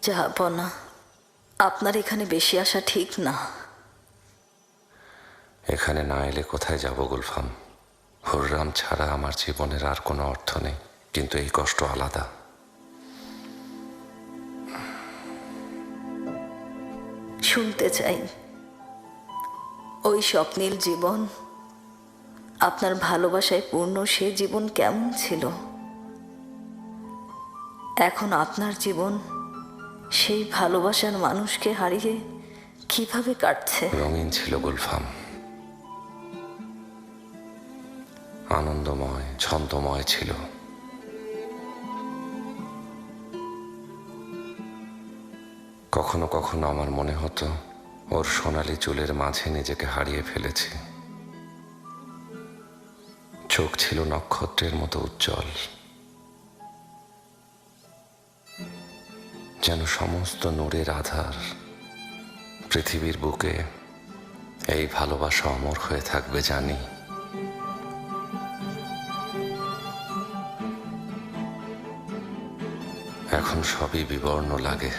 জাহাপনা, আপনার এখানে বেশি আসা ঠিক না। এখানে না এলে কোথায় যাব গুলফাম? হুররাম ছাড়া আমার জীবনের আর কোনো অর্থ নেই, কিন্তু এই কষ্ট আলাদা। শুনতে চাই ওই স্বপ্নীল জীবন, আপনার ভালোবাসায় পূর্ণ সে জীবন কেমন ছিল? এখন আপনার জীবন সেই ভালোবাসার মানুষকে হারিয়ে কিভাবে কাটছে? রঙিন ছিল গুলফাম, আনন্দময়, ছন্দময় ছিল। কখনো কখনো আমার মনে হতো ওর সোনালি চুলের মাঝে নিজেকে হারিয়ে ফেলেছি। চোখ ছিল নক্ষত্রের মতো উজ্জ্বল, যেন সমস্ত নূরের আধার। পৃথিবীর বুকে এই ভালোবাসা অমর হয়ে থাকবে জানি। এখন সবই বিবর্ণ লাগে।